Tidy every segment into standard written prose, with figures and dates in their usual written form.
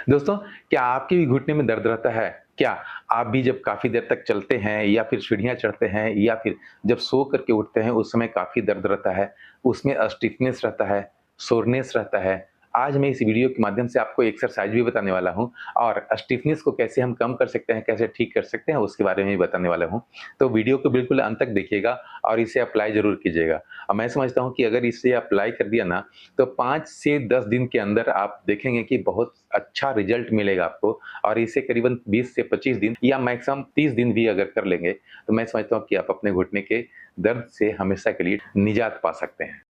दोस्तों, क्या आपके भी घुटने में दर्द रहता है? क्या आप भी जब काफ़ी देर तक चलते हैं या फिर सीढ़ियाँ चढ़ते हैं या फिर जब सो कर के उठते हैं उस समय काफ़ी दर्द रहता है, उसमें स्टिफ़नेस रहता है, सोरनेस रहता है। आज मैं इस वीडियो के माध्यम से आपको एक्सरसाइज़ भी बताने वाला हूँ और स्टिफ़नेस को कैसे हम कम कर सकते हैं, कैसे ठीक कर सकते हैं उसके बारे में भी बताने वाला हूँ। तो वीडियो को बिल्कुल अंत तक देखिएगा और इसे अप्लाई ज़रूर कीजिएगा। और मैं समझता हूँ कि अगर इसे अप्लाई कर दिया ना तो 5 से 10 दिन के अंदर आप देखेंगे कि बहुत अच्छा रिजल्ट मिलेगा आपको और इसे करीबन 20 से 25 दिन या मैक्सिमम 30 दिन भी अगर कर लेंगे, तो मैं समझता हूँ कि आप अपने घुटने के दर्द से हमेशा के लिए निजात पा सकते हैं।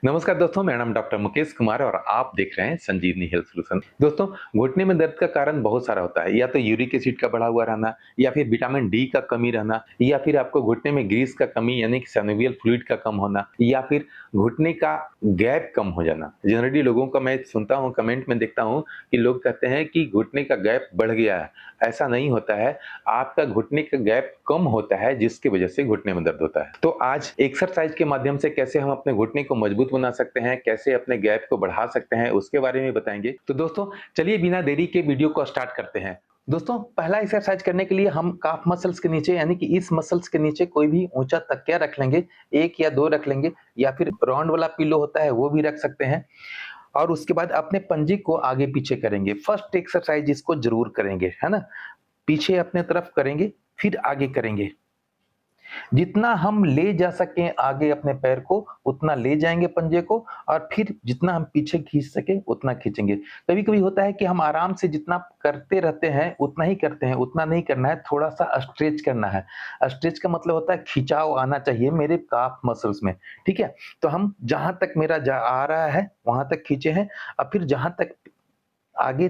नमस्कार दोस्तों, मेरा नाम डॉक्टर मुकेश कुमार है और आप देख रहे हैं संजीवनी हेल्थ सॉल्यूशन। दोस्तों, घुटने में दर्द का कारण बहुत सारा होता है, या तो यूरिक एसिड का बढ़ा हुआ रहना, या फिर विटामिन डी का कमी रहना, या फिर आपको घुटने में ग्रीस का कमी यानी कि सिनोवियल फ्लूइड का कम होना, या फिर घुटने का गैप कम हो जाना। जनरली लोगों का मैं सुनता हूँ, कमेंट में देखता हूँ कि लोग कहते हैं कि घुटने का गैप बढ़ गया है। ऐसा नहीं होता है, आपका घुटने का गैप कम होता है जिसकी वजह से घुटने में दर्द होता है। तो आज एक्सरसाइज के माध्यम से कैसे हम अपने घुटने को मजबूत बना सकते हैं, कैसे अपने गैप को बढ़ा सकते हैं, उसके बारे में बताएंगे। तो दोस्तों, चलिए बिना देरी के वीडियो को स्टार्ट करते हैं। दोस्तों, पहला एक्सरसाइज करने के लिए हम काफ मसल्स के नीचे यानी कि इस मसल्स के नीचे कोई भी ऊंचा तकिया रख लेंगे, 1 या 2 रख लेंगे, या फिर राउंड वाला पिलो होता है वो भी रख सकते हैं। और उसके बाद अपने पंजे को आगे पीछे करेंगे। फर्स्ट एक्सरसाइज इसको जरूर करेंगे, है ना? पीछे अपने तरफ करेंगे, फिर आगे करेंगे। जितना हम ले जा सकें आगे अपने पैर को, उतना ले जाएँगे पंजे को, और फिर जितना हम पीछे खींच सकें, उतना खींचेंगे। कभी-कभी होता है कि हम आराम से जितना करते रहते हैं, उतना ही करते हैं, उतना नहीं करना है, थोड़ा-सा स्ट्रेच करना है। स्ट्रेच का मतलब होता है खिंचाव आना चाहिए मेरे काफ मसल्स में, ठीक है? तो हम जहाँ तक मेरा जा आ रहा है, वहाँ तक खींचे हैं, और फिर जहाँ तक आगे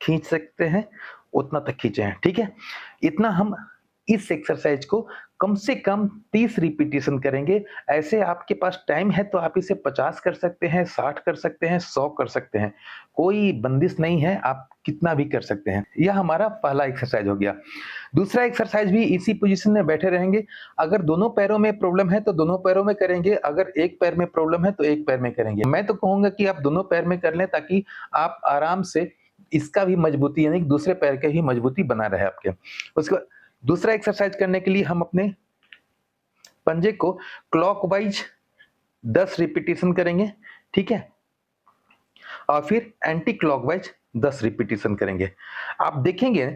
खींच सकते हैं, उतना तक खींचे हैं, ठीक है? इतना हम इस एक्सरसाइज को कम से कम 30 रिपीटिशन करेंगे। ऐसे आपके पास टाइम है तो आप इसे 50 कर सकते हैं, 60 कर सकते हैं, 100 कर सकते हैं। कोई बंदिश नहीं है, आप कितना भी कर सकते हैं। यह हमारा पहला एक्सरसाइज हो गया। दूसरा एक्सरसाइज भी इसी पोजीशन में बैठे रहेंगे। अगर दोनों पैरों में प्रॉब्लम है तो दोनों पैरों में करेंगे, अगर एक पैर में प्रॉब्लम है तो एक पैर में करेंगे। मैं तो कहूँगा कि आप दोनों पैर में कर लें ताकि आप आराम से इसका भी मजबूती यानी कि दूसरे पैर की भी मजबूती बना रहे आपके। उसके बाद दूसरा एक्सरसाइज करने के लिए हम अपने पंजे को क्लॉकवाइज 10 रिपीटिशन करेंगे, ठीक है? और फिर एंटी क्लॉकवाइज 10 रिपीटिशन करेंगे। आप देखेंगे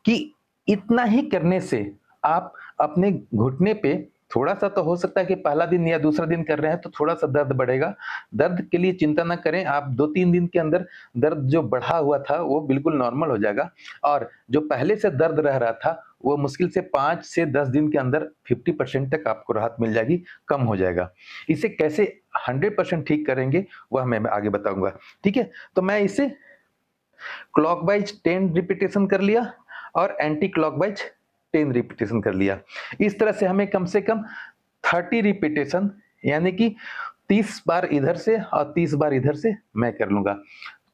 कि इतना ही करने से आप अपने घुटने पे थोड़ा-सा तो हो सकता है कि पहला दिन या दूसरा दिन कर रहे हैं तो थोड़ा-सा दर्द बढ़ेगा। दर्द के लिए चिंता ना करें, आप 2-3 दिन के अंदर दर्द जो बढ़ा हुआ था वो बिल्कुल नॉर्मल हो जाएगा, और जो पहले से दर्द रह रहा था वो मुश्किल से 5 से 10 दिन के अंदर 50% तक आपको राहत मिल जाएगी, कम हो जाएगा। इसे कैसे 100% ठीक करेंगे वह मैं आगे बताऊँगा, ठीक है? तो मैं इसे क्लॉकवाइज 10 रिपीटेशन कर लिया और एंटी क्लॉकवाइज 10 रिपीटेशन कर लिया। इस तरह से हमें कम से कम 30 रिपीटेशन यानी कि 30 बार इधर से और 30 बार इधर से मैं कर लूँगा।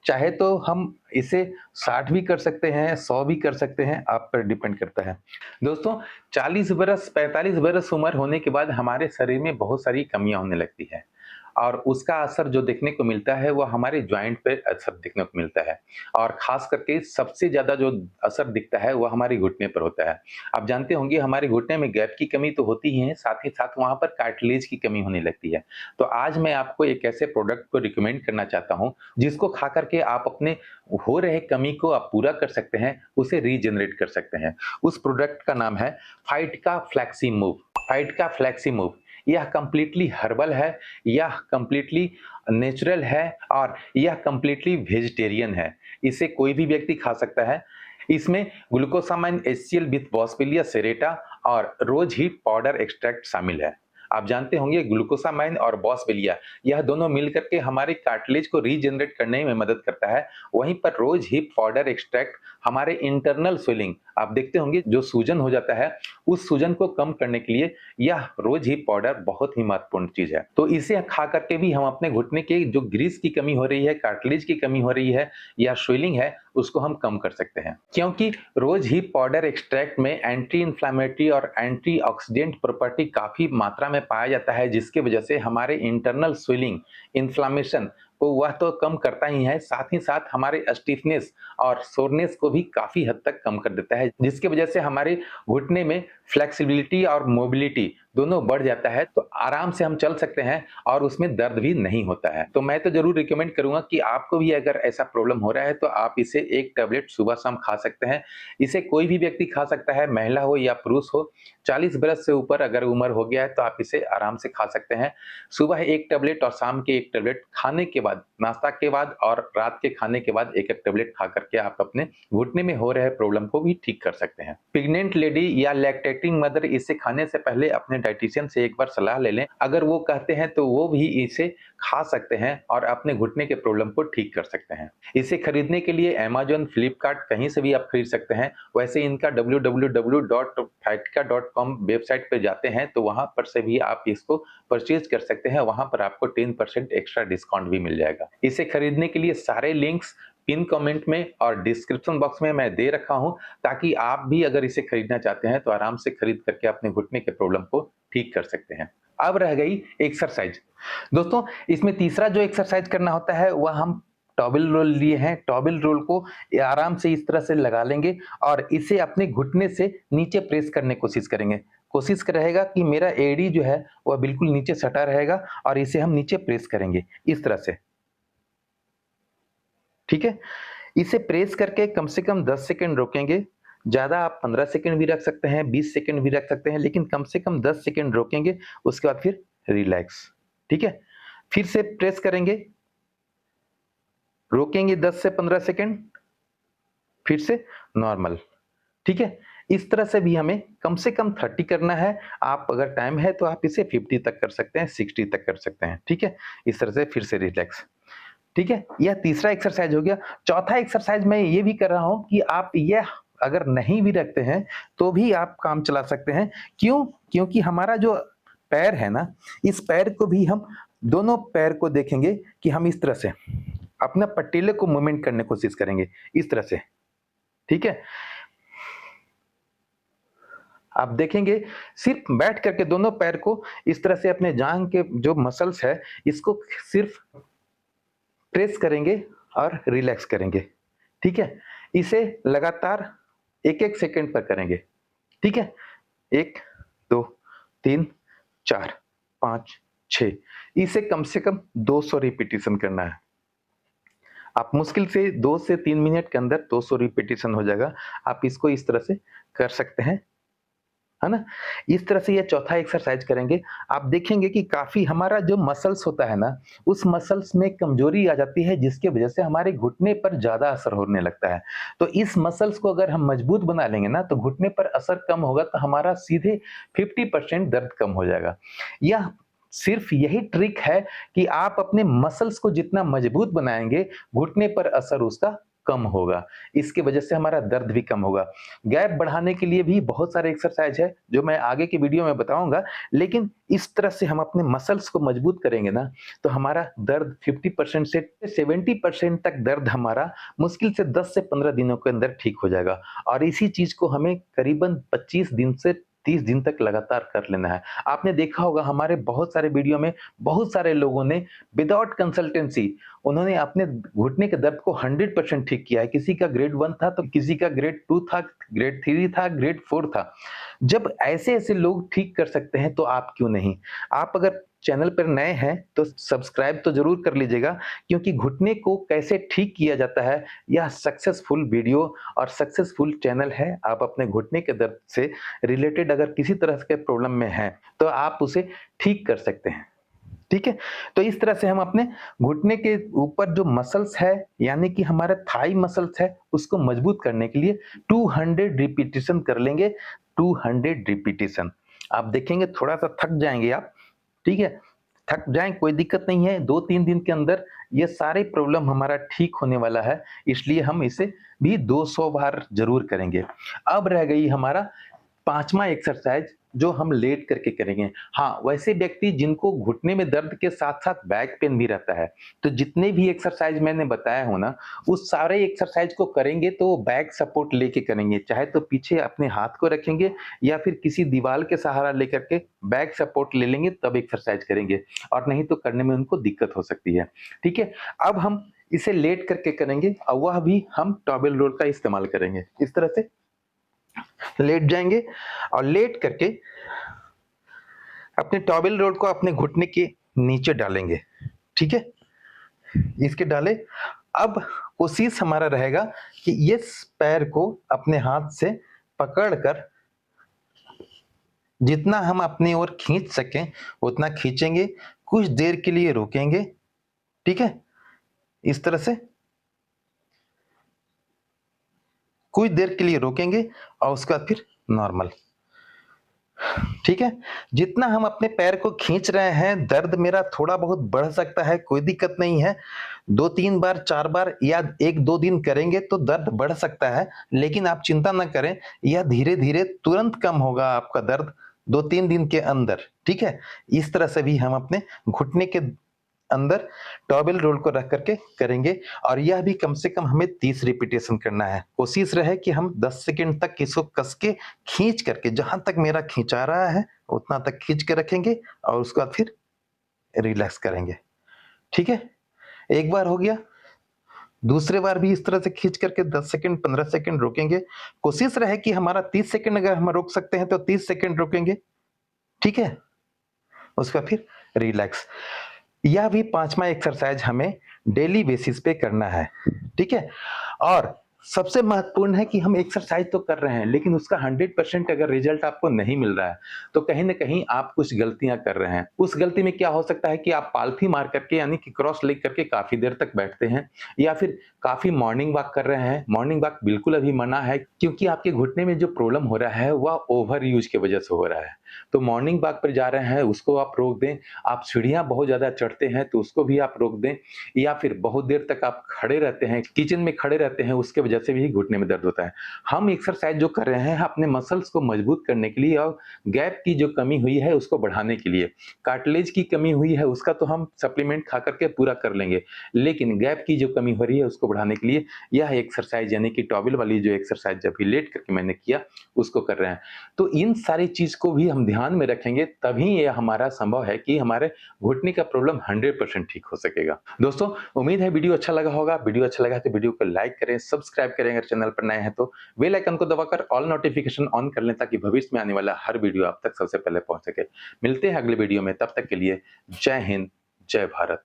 चाहे तो हम इसे 60 भी कर सकते हैं, 100 भी कर सकते हैं, आप पर डिपेंड करता है। दोस्तों, 40 बरस, 45 बरस उम्र होने के बाद हमारे शरीर में बहुत सारी कमियाँ होने लगती हैं, और उसका असर जो देखने को मिलता है वो हमारे जॉइंट पे असर देखने को मिलता है, और खास करके सबसे ज़्यादा जो असर दिखता है वो हमारे घुटने पर होता है। आप जानते होंगे हमारे घुटने में गैप की कमी तो होती ही है, साथ ही साथ वहाँ पर कार्टिलेज की कमी होने लगती है। तो आज मैं आपको एक ऐसे प्रोडक्ट को रिकमेंड करना चाहता हूँ जिसको खा करके आप अपने हो रहे कमी को आप पूरा कर सकते हैं, उसे रीजनरेट कर सकते हैं। उस प्रोडक्ट का नाम है फाइटका फ्लैक्सी मूव। फाइटका फ्लैक्सी मूव यह कंप्लीटली हर्बल है, यह कंप्लीटली नेचुरल है, और यह कंप्लीटली वेजिटेरियन है। इसे कोई भी व्यक्ति खा सकता है। इसमें ग्लूकोसामाइन एचसीएल विथ बॉस्वेलिया सेरेटा और रोज हिप पाउडर एक्सट्रैक्ट शामिल है। आप जानते होंगे ग्लूकोसामाइन और बॉस्वेलिया यह दोनों मिलकर के हमारे कार्टिलेज को रीजनरेट करने में मदद करता है। वहीं पर रोज हिप पाउडर एक्सट्रैक्ट हमारे इंटरनल स्वेलिंग, आप देखते होंगे जो सूजन हो जाता है, उस सूजन को कम करने के लिए यह रोज हिप पाउडर बहुत ही महत्वपूर्ण चीज है। तो इसे खा करके भी हम अपने घुटने के जो ग्रीस की कमी हो रही है, कार्टिलेज की कमी हो रही है या स्वेलिंग है, उसको हम कम कर सकते हैं। क्योंकि रोज हिप पाउडर एक्सट्रैक्ट में एंटी इंफ्लेमेटरी और एंटीऑक्सीडेंट प्रॉपर्टी काफी मात्रा में पाया जाता है, जिसकी वजह से हमारे इंटरनल स्वेलिंग, इन्फ्लामेशन को वह तो कम करता ही है, साथ ही साथ हमारे स्टिफनेस और सोरनेस को भी काफ़ी हद तक कम कर देता है, जिसकी वजह से हमारे घुटने में फ्लेक्सिबिलिटी और मोबिलिटी दोनों बढ़ जाता है, तो आराम से हम चल सकते हैं और उसमें दर्द भी नहीं होता है। तो मैं तो ज़रूर रिकमेंड करूँगा कि आपको भी अगर ऐसा प्रॉब्लम हो रहा है, तो आप इसे 1 टैबलेट सुबह-शाम खा सकते हैं। इसे कोई भी व्यक्ति खा सकता है, महिला हो या पुरुष हो। 40 बरस से ऊपर अगर उम्र हो गया है, तो आप इसे आराम से खा सकते हैं। सुबह 1 टैबलेट और शाम के 1 टैबलेट खाने के बाद, नाश्ता के बाद और रात के खाने के बाद 1-1 टैबलेट खा कर के आप अपने घुटने में हो रहे प्रॉब्लम को भी ठीक कर सकते हैं। प्रेग्नेंट लेडी या लैक्टेटिंग मदर इसे खाने से पहले अपने डायटीशियन से एक बार सलाह ले लें। अगर वो कहते हैं तो वो भी इसे खा सकते हैं और अपने घुटने के प्रॉब्लम को ठीक कर सकते हैं। इसे खरीदने के लिए अमेज़न, फ्लिपकार्ट कहीं से भी आप खरीद सकते हैं। वैसे इनका www.fytka.com वेबसाइट पे जाते हैं तो वहाँ पर से भी आप इसको परचेज़ कर सकते हैं। वहाँ पर आपको 10% एक्स्ट्रा डिस्काउंट भी मिल जाएगा। इसे खरीदने के लिए सारे लिंक्स पिन कमेंट में और डिस्क्रिप्शन बॉक्स में मैं दे रखा हूँ, ताकि आप भी अगर इसे खरीदना चाहते हैं तो आराम से खरीद करके अपने घुटने के प्रॉब्लम को ठीक कर सकते हैं। अब रह गई एक्सरसाइज। दोस्तों, इसमें तीसरा जो एक्सरसाइज करना होता है वह हम टॉवेल रोल लिए हैं। टॉवेल रोल को आराम से इस तरह से लगा लेंगे और इसे अपने घुटने से नीचे प्रेस करने की कोशिश करेंगे। कोशिश रहेगा कि मेरा एड़ी जो है वह बिल्कुल नीचे सटा रहेगा और इसे हम नीचे प्रेस करेंगे इस तरह से। ठीक है? इसे प्रेस करके कम से कम 10 सेकंड रोकेंगे। ज़्यादा आप 15 सेकंड भी रख सकते हैं, 20 सेकंड भी रख सकते हैं, लेकिन कम से कम 10 सेकंड रोकेंगे, उसके बाद फिर रिलैक्स। ठीक है? फिर से प्रेस करेंगे, रोकेंगे 10 से 15 सेकंड, फिर से नॉर्मल। ठीक है? इस तरह से भी हमें कम से कम 30 करना है। आप अगर टाइम है तो आप इसे 50 तक कर सकते हैं, 60 तक कर सकते हैं। ठीक है? इस तरह से फिर से रिलैक्स। ठीक है? यह तीसरा एक्सरसाइज हो गया। चौथा एक्सरसाइज मैं ये भी कर रहा हूँ कि आप यह अगर नहीं भी रखते हैं, तो भी आप काम चला सकते हैं। क्यों? क्योंकि हमारा जो पैर है ना, इस पैर को भी हम दोनों पैर को देखेंगे कि हम इस तरह से अपना पटेले को मूवमेंट करने की कोशिश करेंगे, इस तरह से। ठीक है? आप देखेंगे सिर्फ बैठ करके दोनों पैर को इस तरह से अपने जांघ के जो मसल्स है, इसको सिर्फ प्रेस करेंगे और रिलैक्स करेंगे। ठीक है? इसे लगातार 1-1 सेकंड पर करेंगे। ठीक है? 1, 2, 3, 4, 5, 6 इसे कम से कम 200 रिपीटिशन करना है। आप मुश्किल से 2 से 3 मिनट के अंदर 200 रिपीटिशन हो जाएगा। आप इसको इस तरह से कर सकते हैं। है ना? इस तरह से ये चौथा एक्सरसाइज करेंगे। आप देखेंगे कि काफ़ी हमारा जो मसल्स होता है ना, उस मसल्स में कमज़ोरी आ जाती है जिसकी वज़ह से हमारे घुटने पर ज़्यादा असर होने लगता है। तो इस मसल्स को अगर हम मजबूत बना लेंगे ना, तो घुटने पर असर कम होगा तो हमारा सीधे 50% दर्द कम हो जाएगा। यह सिर्फ़ यही ट्रिक है कि आप अपने मसल्स को जितना मजबूत बनाएँगे, घुटने पर असर उसका कम होगा। इसकी वजह से हमारा दर्द भी कम होगा। गैप बढ़ाने के लिए भी बहुत सारे एक्सरसाइज है जो मैं आगे की वीडियो में बताऊंगा, लेकिन इस तरह से हम अपने मसल्स को मजबूत करेंगे ना, तो हमारा दर्द 50% से 70% तक दर्द हमारा मुश्किल से 10 से 15 दिनों के अंदर ठीक हो जाएगा। और इसी चीज को हमें करीबन 25 दिन से 30 दिन तक लगातार कर लेना है। आपने देखा होगा हमारे बहुत सारे वीडियो में बहुत सारे लोगों ने विदाउट कंसल्टेंसी उन्होंने अपने घुटने के दर्द को 100% ठीक किया है। किसी का ग्रेड 1 था, तो किसी का ग्रेड 2 था, ग्रेड 3 था, ग्रेड 4 था। जब ऐसे-ऐसे लोग ठीक कर सकते हैं, तो आप क्यों नहीं? आप अगर चैनल पर नए हैं, तो सब्सक्राइब तो ज़रूर कर लीजिएगा, क्योंकि घुटने को कैसे ठीक किया जाता है, यह सक्सेसफुल वीडियो और सक्सेसफुल चैनल है। आप अपने घुटने के दर्द से रिलेटेड अगर किसी तरह के प्रॉब्लम में हैं, तो आप उसे ठीक कर सकते हैं। ठीक है? तो इस तरह से हम अपने घुटने के ऊपर जो मसल्स है, यानी कि हमारा थाई मसल्स है, उसको मजबूत करने के लिए 200 रिपीटिशन कर लेंगे, 200 रिपीटिशन। आप देखेंगे थोड़ा-सा थक जाएँगे आप, ठीक है? थक जाएँ कोई दिक्कत नहीं है, 2-3 दिन के अंदर ये सारे प्रॉब्लम हमारा ठीक होने वाला है, इसलिए हम इसे भी 200 बार ज़रूर करेंगे। अब रह गई हमारा 5वाँ एक्सरसाइज, जो हम लेट करके करेंगे। हाँ, वैसे व्यक्ति जिनको घुटने में दर्द के साथ-साथ बैक पेन भी रहता है, तो जितने भी एक्सरसाइज़ मैंने बताया हो ना, उस सारे एक्सरसाइज़ को करेंगे तो बैक सपोर्ट लेके करेंगे। चाहे तो पीछे अपने हाथ को रखेंगे या फिर किसी दीवार के सहारा लेकर के बैक सपोर्ट ले लेंगे तब एक्सरसाइज़ करेंगे और नहीं तो करने में उनको दिक्कत हो सकती है। ठीक है? अब हम इसे लेट करके करेंगे और वह भी हम टॉवेल रोल का इस्तेमाल करेंगे। इस तरह से लेट जाएँगे और लेट करके अपने टॉवेल रोल को अपने घुटने के नीचे डालेंगे, ठीक है? इसके डाले, अब कोशिश हमारा रहेगा कि इस पैर को अपने हाथ से पकड़कर जितना हम अपनी ओर खींच सकें, उतना खींचेंगे, कुछ देर के लिए रोकेंगे, ठीक है? इस तरह से कुछ देर के लिए रोकेंगे और उसके बाद फिर नॉर्मल। ठीक है? जितना हम अपने पैर को खींच रहे हैं, दर्द मेरा थोड़ा बहुत बढ़ सकता है, कोई दिक्कत नहीं है। 2-3 बार, 4 बार या 1-2 दिन करेंगे तो दर्द बढ़ सकता है, लेकिन आप चिंता ना करें, यह धीरे-धीरे तुरंत कम होगा आपका दर्द 2-3 दिन के अंदर, ठीक है? इस तरह से भी हम अपने घुटने के अंदर टॉवेल रोल को रख करके करेंगे और यह भी कम से कम हमें 30 रिपीटेशन करना है। कोशिश रहे कि हम 10 सेकंड तक इसको कस के खींच करके जहाँ तक मेरा खींचा रहा है, उतना तक खींच के रखेंगे और उसके बाद फिर रिलैक्स करेंगे। ठीक है? एक बार हो गया, दूसरे बार भी इस तरह से खींच करके 10 सेकंड, 15 सेकंड रोकेंगे। कोशिश रहे कि हमारा 30 सेकंड अगर हम रोक सकते हैं तो 30 सेकंड रोकेंगे। ठीक है? उसके बाद फिर रिलैक्स। यह भी 5वां एक्सरसाइज हमें डेली बेसिस पे करना है, ठीक है? और सबसे महत्वपूर्ण है कि हम एक्सरसाइज तो कर रहे हैं, लेकिन उसका 100% अगर रिजल्ट आपको नहीं मिल रहा है, तो कहीं न कहीं आप कुछ गलतियाँ कर रहे हैं। उस गलती में क्या हो सकता है कि आप पालथी मार करके यानी कि क्रॉस लेग करके काफ़ी देर तक बैठते हैं या फिर काफ़ी मॉर्निंग वॉक कर रहे हैं। मॉर्निंग वॉक बिल्कुल अभी मना है क्योंकि आपके घुटने में जो प्रॉब्लम हो रहा है, वह ओवर यूज़ की वजह से हो रहा है। तो मॉर्निंग वॉक पर जा रहे हैं, उसको आप रोक दें। आप सीढ़ियाँ बहुत ज़्यादा चढ़ते हैं, तो उसको भी आप रोक दें या फिर बहुत देर तक आप खड़े रहते हैं, किचन में खड़े रहते हैं, उसके वजह से भी घुटने में दर्द होता है। हम एक्सरसाइज़ जो कर रहे हैं, अपने मसल्स को मजबूत करने के लिए और गैप की जो कमी हुई है, उसको बढ़ाने के लिए। कार्टिलेज की कमी हुई है, उसका तो हम सप्लीमेंट खा कर के पूरा कर लेंगे, लेकिन गैप की जो कमी हो रही है, उसको बढ़ाने के लिए यह एक्सरसाइज़ यानी कि टॉवेल वाली जो एक्सरसाइज़ अभी लेट करके मैंने किया, उसको कर रहे हैं। तो इन सारी चीज़ को भी हम ध्यान में रखेंगे, तभी ये हमारा संभव है कि हमारे घुटने का प्रॉब्लम 100% ठीक हो सकेगा। दोस्तों, उम्मीद है वीडियो अच्छा लगा होगा। वीडियो अच्छा लगा तो वीडियो को लाइक करें, सब्सक्राइब करें अगर चैनल पर नए हैं तो। बेल आइकन को दबाकर ऑल नोटिफिकेशन ऑन कर लें ताकि भविष्य में आने वाला हर वीडियो आप तक सबसे पहले पहुंच सके। मिलते हैं अगले वीडियो में, तब तक के लिए जय हिंद, जय भारत।